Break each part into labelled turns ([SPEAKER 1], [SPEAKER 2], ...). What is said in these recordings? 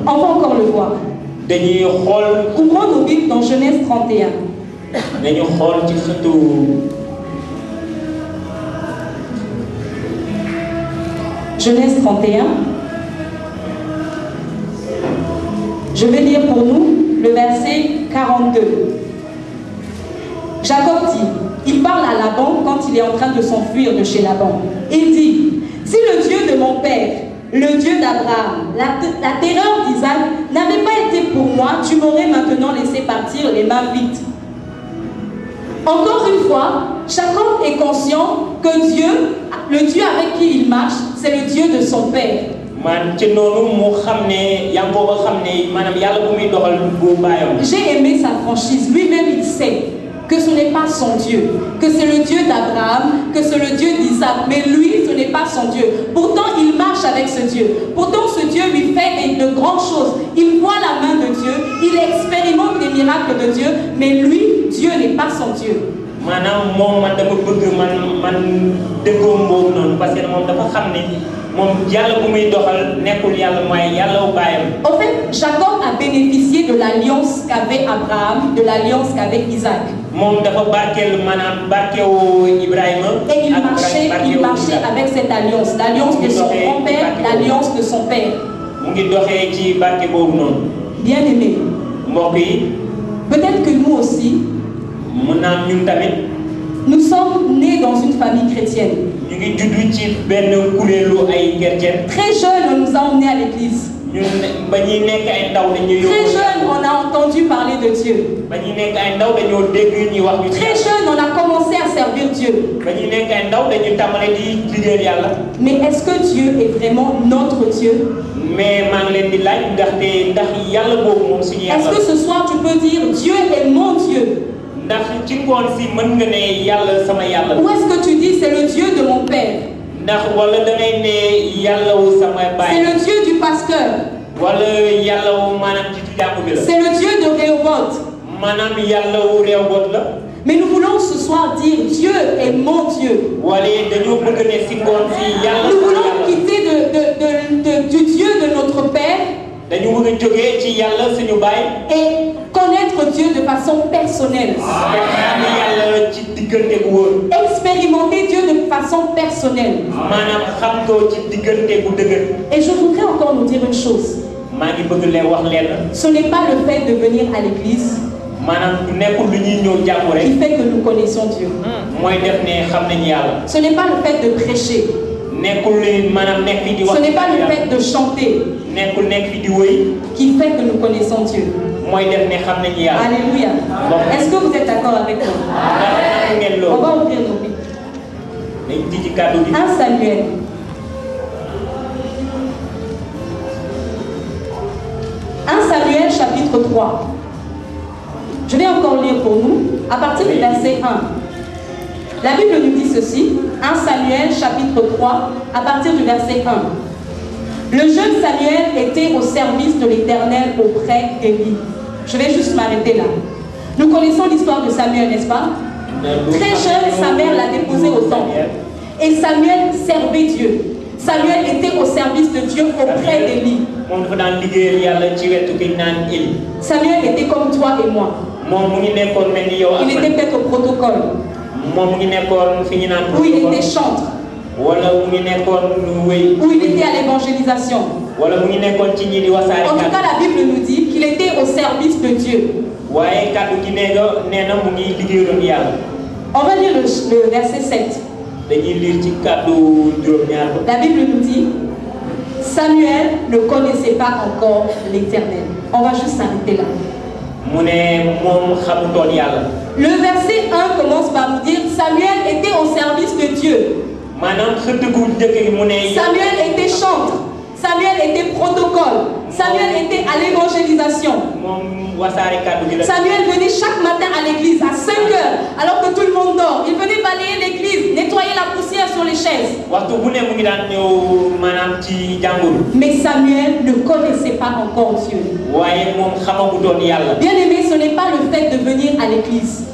[SPEAKER 1] On va encore le voir. Ouvrons nos Bibles dans Genèse 31. Genèse 31. Je vais lire pour nous le verset 42. Jacob dit, il parle à Laban quand il est en train de s'enfuir de chez Laban. Il dit, si le Dieu de mon père, le Dieu d'Abraham, la terreur d'Isaac n'avait pas été pour moi, tu m'aurais maintenant laissé partir les mains vides. Encore une fois, Jacob est conscient que Dieu, le Dieu avec qui il marche, c'est le Dieu de son père. J'ai aimé sa franchise. Lui-même, il sait que ce n'est pas son Dieu, que c'est le Dieu d'Abraham, que c'est le Dieu d'Isaac, mais lui, ce n'est pas son Dieu. Pourtant, il marche avec ce Dieu. Pourtant, ce Dieu lui fait de grandes choses. Il voit la main de Dieu, il expérimente des miracles de Dieu, mais lui, Dieu n'est pas son Dieu. En fait, Jacob a bénéficié de l'alliance qu'avait Abraham, de l'alliance qu'avait Isaac. Et il marchait avec cette alliance, l'alliance de son grand-père, l'alliance de son père. Bien aimé, peut-être que nous aussi, nous sommes nés dans une famille chrétienne. Très jeune, on nous a emmenés à l'église. Très jeune, on a entendu parler de Dieu. Très jeune, on a commencé à servir Dieu. Mais est-ce que Dieu est vraiment notre Dieu? Est-ce que ce soir tu peux dire Dieu est mon Dieu? Ou est-ce que tu dis c'est le Dieu de mon père? C'est le Dieu du pasteur. C'est le Dieu de Rehoboth. Mais nous voulons ce soir dire Dieu est mon Dieu. Nous voulons quitter du Dieu de notre Père et connaître Dieu de façon personnelle. Expérimenter Dieu de façon personnelle. Et je voudrais encore nous dire une chose. Ce n'est pas le fait de venir à l'église qui fait que nous connaissons Dieu. Ce n'est pas le fait de prêcher. Ce n'est pas le fait de chanter qui fait que nous connaissons Dieu. Alléluia. Est-ce que vous êtes d'accord avec moi? On va ouvrir nos Bibles. 1 Samuel. 1 Samuel chapitre 3. Je vais encore lire pour nous à partir du verset 1. La Bible nous dit ceci, 1 Samuel chapitre 3, à partir du verset 1. Le jeune Samuel était au service de l'Éternel auprès d'Élie. Je vais juste m'arrêter là. Nous connaissons l'histoire de Samuel, n'est-ce pas? Très jeune, sa mère l'a déposé au temple. Et Samuel servait Dieu. Samuel était au service de Dieu auprès d'Élie. Samuel était comme toi et moi. Il était peut-être au protocole. Où il était chantre. Où il était à l'évangélisation. En tout cas, la Bible nous dit qu'il était au service de Dieu. On va lire le verset 7. La Bible nous dit Samuel ne connaissait pas encore l'Éternel. On va juste s'arrêter là. Le verset 1 commence par nous dire Samuel était au service de Dieu. Samuel était chantre. Samuel était protocole. Samuel était à l'évangélisation. Samuel venait chaque matin à l'église à 5 heures alors que tout le monde dort. Il venait balayer l'église, nettoyer la poussière sur les chaises. Mais Samuel ne connaissait pas encore Dieu. Bien aimé, ce n'est pas le fait de venir à l'église.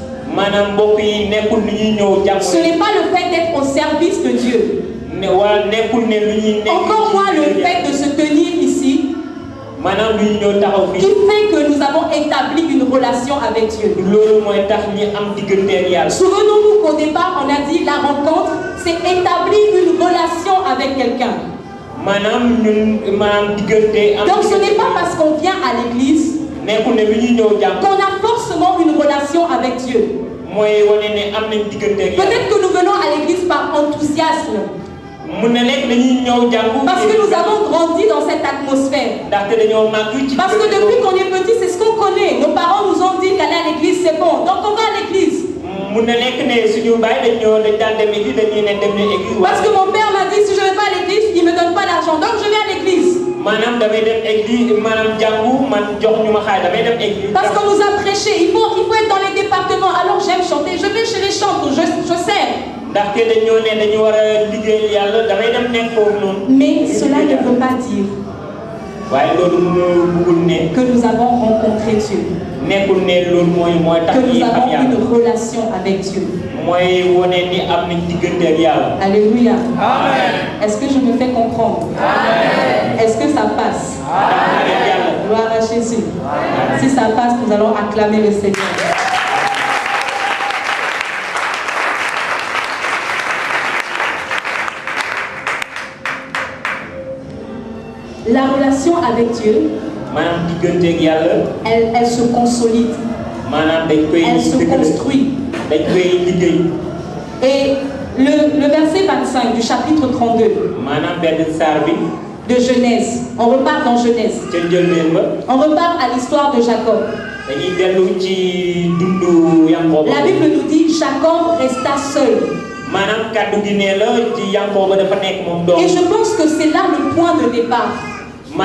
[SPEAKER 1] Ce n'est pas le fait d'être au service de Dieu. Encore moins le fait de se tenir ici, qui fait que nous avons établi une relation avec Dieu. Souvenons-nous qu'au départ, on a dit la rencontre, c'est établir une relation avec quelqu'un. Donc ce n'est pas parce qu'on vient à l'église qu'on a forcément une relation avec Dieu. Peut-être que nous venons à l'église par enthousiasme. Parce que nous avons grandi dans cette atmosphère. Parce que depuis qu'on est petit, c'est ce qu'on connaît. Nos parents nous ont dit qu'aller à l'église c'est bon. Donc on va à l'église. Parce que mon père m'a dit si je ne vais pas à l'église, il ne me donne pas d'argent. Donc je vais à l'église. Parce qu'on nous a prêché, il faut être dans les départements. Alors j'aime chanter, je vais chez les chantres, je sers. Mais cela ne veut pas dire que nous avons rencontré Dieu, que nous avons une relation avec Dieu. Alléluia. Est-ce que je me fais comprendre? Est-ce que ça passe? Gloire à Jésus. Si ça passe, nous allons acclamer le Seigneur. La relation avec Dieu, elle se consolide, elle se construit. Et le verset 25 du chapitre 32 de Genèse, on repart dans Genèse, on repart à l'histoire de Jacob. La Bible nous dit Jacob resta seul. Et je pense que c'est là le point de départ. Le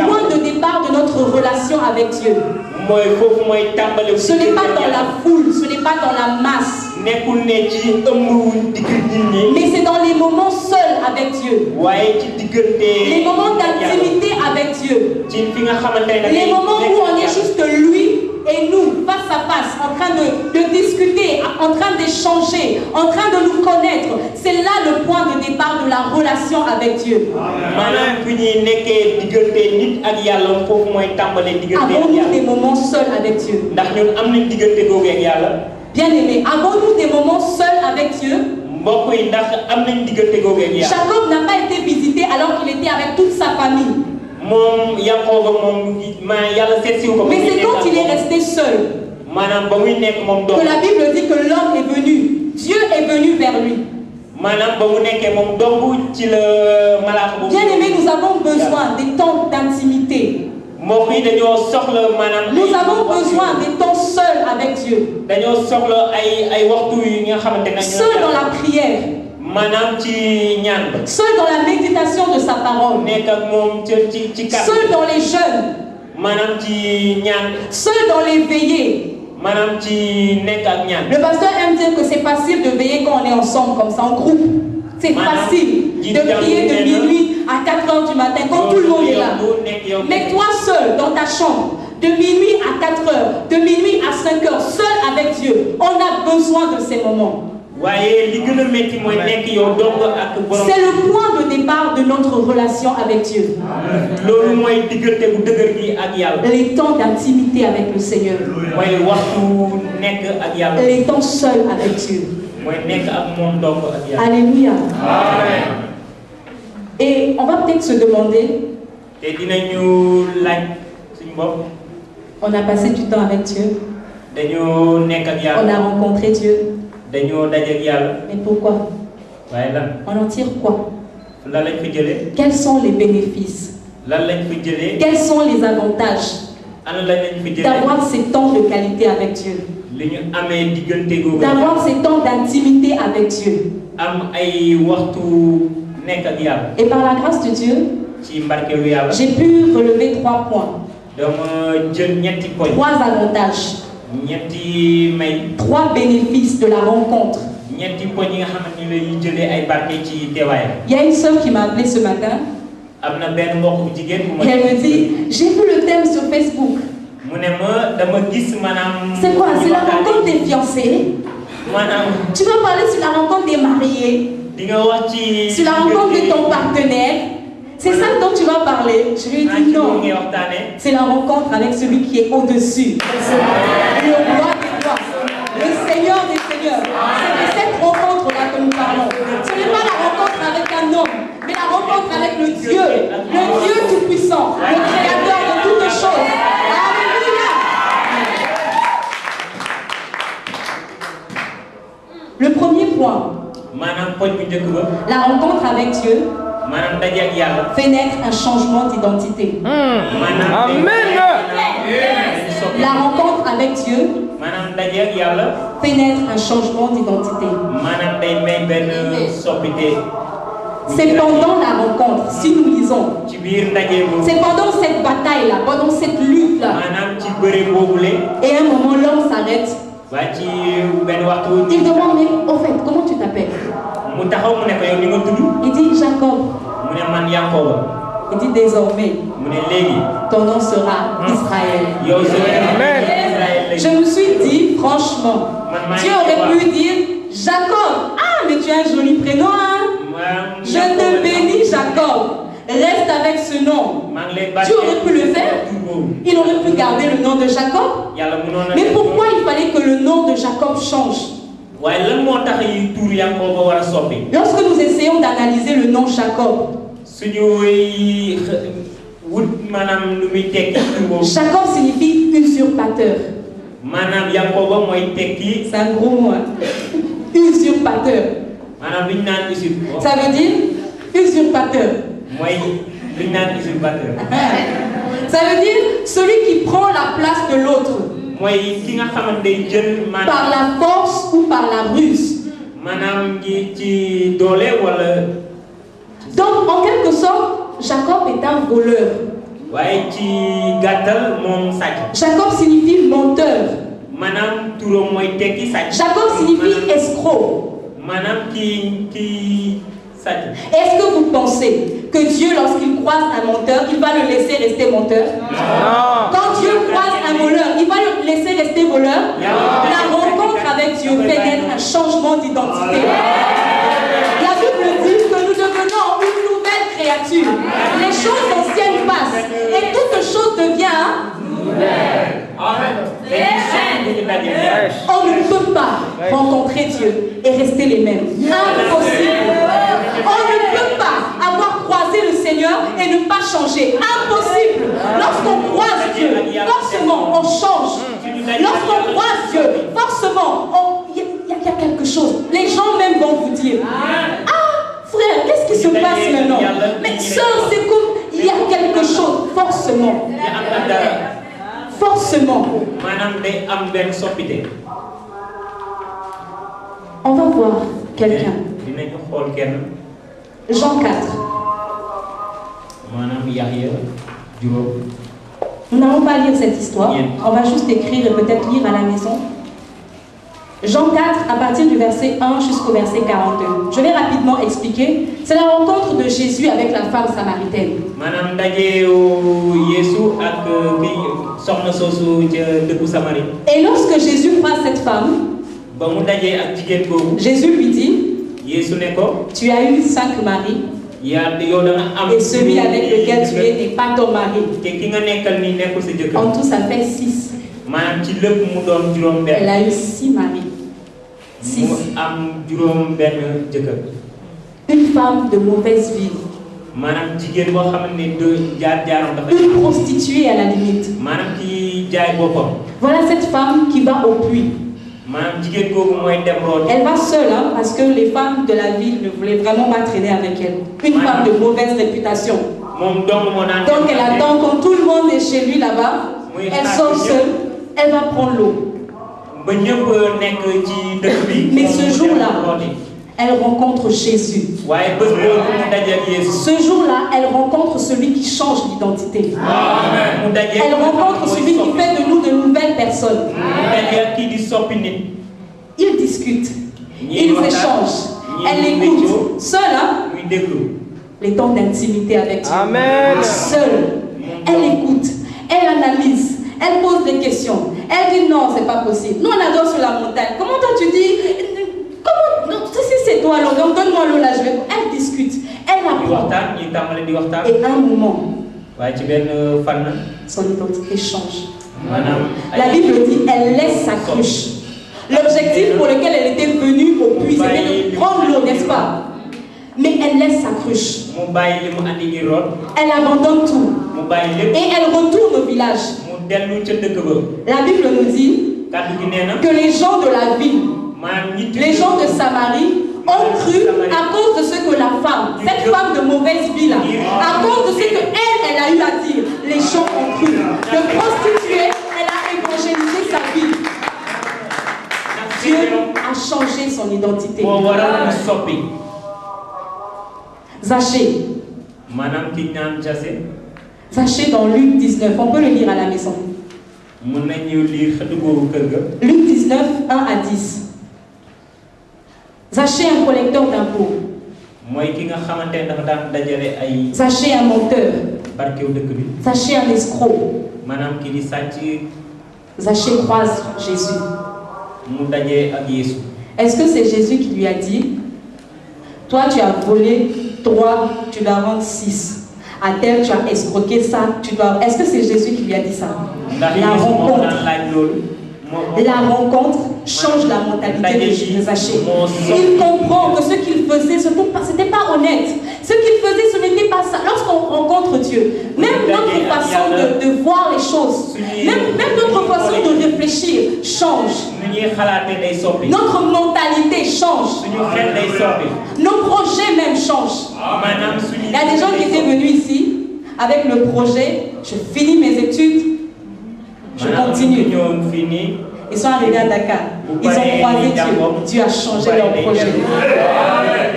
[SPEAKER 1] point de départ de notre relation avec Dieu. Ce n'est pas dans la foule, ce n'est pas dans la masse. Mais c'est dans les moments seuls avec Dieu. Les moments d'intimité avec Dieu. Les moments où on est juste lui et nous, face à face, en train de discuter, en train d'échanger, en train de nous connaître. C'est là le point de départ de la relation avec Dieu. Avons-nous des moments seuls avec Dieu? Bien-aimés, avons-nous des moments seuls avec Dieu? Jacob n'a pas été visité alors qu'il était avec toute sa famille. Mais c'est quand il est resté seul que la Bible dit que l'homme est venu. Dieu est venu vers lui. Bien-aimés, nous avons besoin des temps d'intimité. Nous avons besoin des temps seuls avec Dieu. Seuls dans la prière. Seul dans la méditation de sa parole. Seul dans les jeûnes. Seul dans les veillées. Le pasteur aime dire que c'est facile de veiller quand on est ensemble comme ça en groupe. C'est facile de prier de minuit à 4h du matin quand tout le monde est là. Mais toi seul dans ta chambre, de minuit à 4h, de minuit à 5h, seul avec Dieu, on a besoin de ces moments. C'est le point de départ de notre relation avec Dieu. Les temps d'intimité avec le Seigneur. Les temps seuls avec Dieu. Alléluia. Et on va peut-être se demander, on a passé du temps avec Dieu, on a rencontré Dieu, mais pourquoi? On en tire quoi? Quels sont les bénéfices? Quels sont les avantages d'avoir ces temps de qualité avec Dieu? D'avoir ces temps d'intimité avec Dieu? Et par la grâce de Dieu, j'ai pu relever 3 points. 3 avantages. 3 bénéfices de la rencontre. Il y a une sœur qui m'a appelé ce matin. Et elle me dit, j'ai vu le thème sur Facebook. C'est quoi? C'est la rencontre des fiancés? Tu vas parler sur la rencontre des mariés, sur la rencontre de ton partenaire. C'est ça dont tu vas parler. Je lui ai dit non. C'est la rencontre avec celui qui est au-dessus. Le roi des rois, le Seigneur des seigneurs. C'est de cette rencontre-là que nous parlons. Ce n'est pas la rencontre avec un homme, mais la rencontre avec le Dieu tout-puissant, le Créateur de toutes choses. Alléluia. Le premier point, la rencontre avec Dieu fait naître un changement d'identité.
[SPEAKER 2] Amen.
[SPEAKER 1] La rencontre avec Dieu fait naître un changement d'identité. C'est pendant la rencontre, si nous lisons, c'est pendant cette bataille-là, pendant cette lutte-là, et à un moment l'homme s'arrête. Il demande, mais au fait, comment tu t'appelles? Il dit Jacob. Il dit désormais, ton nom sera Israël. Je me suis dit, franchement, Dieu aurait pu dire Jacob. Ah, mais tu as un joli prénom, hein? Je te bénis, Jacob. Reste avec ce nom. Dieu aurait pu le faire. Il aurait pu garder le nom de Jacob. Mais pourquoi il fallait que le nom de Jacob change? Lorsque nous essayons d'analyser le nom Jacob, Jacob signifie usurpateur. C'est un gros mot. Usurpateur. Ça veut dire usurpateur. Ça veut dire celui qui prend la place de l'autre. Par la force ou par la ruse. Donc, en quelque sorte, Jacob est un voleur. Jacob signifie menteur. Jacob signifie escroc. Est-ce que vous pensez que Dieu, lorsqu'il croise un menteur, il va le laisser rester menteur?
[SPEAKER 2] Non.
[SPEAKER 1] Quand Dieu croise un voleur, il va le laisser rester voleur? La rencontre avec Dieu fait naître un changement d'identité. La Bible dit que nous devenons une nouvelle créature. Les choses anciennes passent et toute chose devient nouvelle. On ne peut pas rencontrer Dieu et rester les mêmes. Impossible. On ne peut pas avoir croisé le Seigneur et ne pas changer. Impossible. Lorsqu'on croise Dieu, forcément on change. Lorsqu'on croise Dieu, forcément il y a quelque chose. Les gens même vont vous dire, ah frère, qu'est-ce qui se passe maintenant? Mais sœur, c'est comme il y a quelque chose. Forcément. Forcément. On va voir quelqu'un. Jean 4. Nous n'allons pas lire cette histoire. On va juste écrire et peut-être lire à la maison. Jean 4, à partir du verset 1 jusqu'au verset 42. Je vais rapidement expliquer. C'est la rencontre de Jésus avec la femme samaritaine. Et lorsque Jésus croise cette femme, Jésus lui dit, tu as eu 5 maris, et celui avec lequel tu es n'est pas ton mari. En tout, ça fait 6. Elle a eu 6 maris. 6. Une femme de mauvaise vie. Une prostituée à la limite. Voilà cette femme qui va au puits. Elle va seule, hein, parce que les femmes de la ville ne voulaient vraiment pas traîner avec elle. Une femme de mauvaise réputation. Donc elle attend quand tout le monde est chez lui là-bas. Elle sort seule, elle va prendre l'eau. Mais ce jour-là, elle rencontre Jésus. Ce jour-là, elle rencontre celui qui change l'identité. Elle rencontre celui qui fait de nous de nouvelles personnes. Ils discutent. Ils échangent. Elle l'écoute. Seule, hein? Les temps d'intimité avec Dieu.
[SPEAKER 2] Amen.
[SPEAKER 1] Seule. Elle écoute. Elle analyse. Elle pose des questions. Elle dit non, c'est pas possible. Nous, on adore sur la montagne. Comment toi tu dis, comment, non, si c'est toi, alors donc donne-moi l'eau là, je vais. Elle discute. Elle apprend. Et à un moment, son identité change. La Bible dit, elle laisse sa cruche. L'objectif pour lequel elle était venue au puits, c'était de prendre l'eau, n'est-ce pas? Mais elle laisse sa cruche. Elle abandonne tout. Et elle retourne au village. La Bible nous dit que les gens de la ville, les gens de Samarie, ont cru à cause de ce que la femme, cette femme de mauvaise vie là, à cause de ce qu'elle a eu à dire, les gens ont cru. Le prostituée, elle a évangélisé sa vie. Dieu a changé son identité. Zachée. Zachée dans Luc 19, on peut le lire à la maison. Luc 19, 1 à 10. Zachée, un collecteur d'impôts. Zachée, un menteur. Zachée, un escroc. Zachée croise Jésus. Est-ce que c'est Jésus qui lui a dit, toi tu as volé 3, tu dois rendre 6. À tel, tu as escroqué ça, tu dois... Est-ce que c'est Jésus qui lui a dit ça? La rencontre change la mentalité de Zachée. Il comprend que ce qu'il faisait, ce n'était pas honnête. Ce qu'il faisait, ce n'était pas ça. Lorsqu'on rencontre Dieu, même notre façon de voir les choses, même notre façon de réfléchir change. Notre mentalité change. Nos projets même changent. Il y a des gens qui étaient venus ici avec le projet, je finis mes études, je continue. Ils sont arrivés à Dakar. Ils ont croisé Dieu. Dieu a changé leur projet.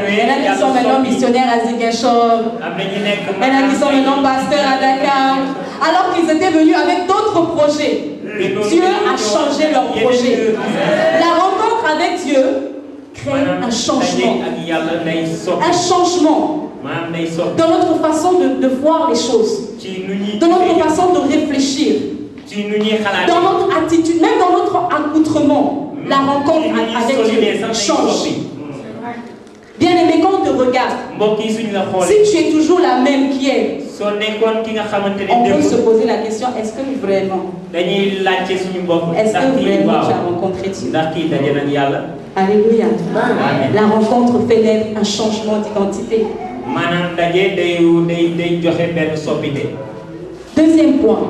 [SPEAKER 1] Il y en a qui sont maintenant missionnaires à Ziguinchor. Il y en a qui sont maintenant pasteurs à Dakar. Alors qu'ils étaient venus avec d'autres projets. Dieu a changé leur projet. La rencontre avec Dieu crée un changement. Un changement dans notre façon de voir les choses. Dans notre façon de réfléchir. Dans notre attitude, même dans notre accoutrement, la rencontre avec Dieu change. Bien aimé, quand on te regarde, si tu es toujours la même qui est, on peut se poser la question, est-ce que vraiment tu as rencontré Dieu? Alléluia. La rencontre fait naître un changement d'identité. Deuxième point.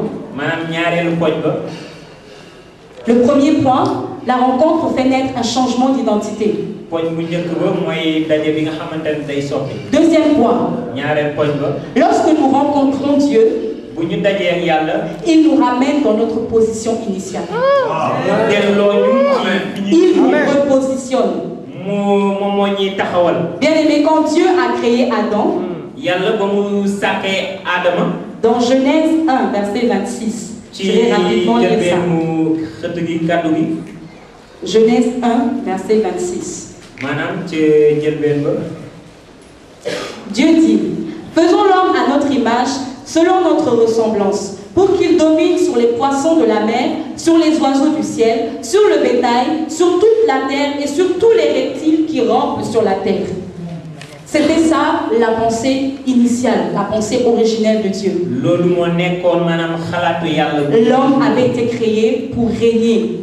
[SPEAKER 1] Le premier point, la rencontre fait naître un changement d'identité. Deuxième point, lorsque nous rencontrons Dieu, il nous ramène dans notre position initiale. Il nous repositionne. Bien aimé, quand Dieu a créé Adam, dans Genèse 1, verset 26, je vais rapidement lire ça. Genèse 1, verset 26. Dieu dit, faisons l'homme à notre image, selon notre ressemblance, pour qu'il domine sur les poissons de la mer, sur les oiseaux du ciel, sur le bétail, sur toute la terre et sur tous les reptiles qui rampent sur la terre. C'était ça la pensée initiale, la pensée originelle de Dieu. L'homme avait été créé pour régner.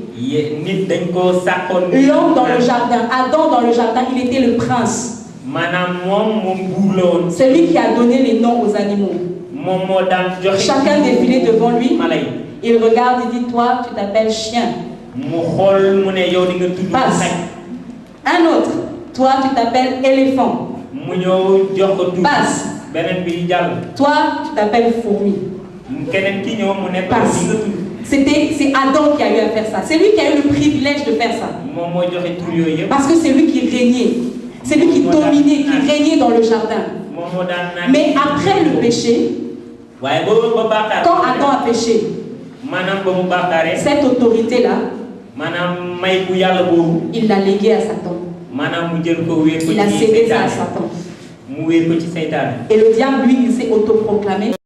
[SPEAKER 1] L'homme dans le jardin, Adam dans le jardin, il était le prince. C'est lui qui a donné les noms aux animaux. Chacun défilait devant lui. Il regarde et dit, toi tu t'appelles chien. Passe. Un autre, toi tu t'appelles éléphant. Passe. Toi tu t'appelles fourmi. Passe. C'est Adam qui a eu à faire ça. C'est lui qui a eu le privilège de faire ça. Parce que c'est lui qui régnait. C'est lui qui dominait, qui régnait dans le jardin. Mais après le péché, quand Adam a péché, cette autorité-là, il l'a léguée à Satan. Il a cédé ça à Satan. Et le diable, lui, il s'est autoproclamé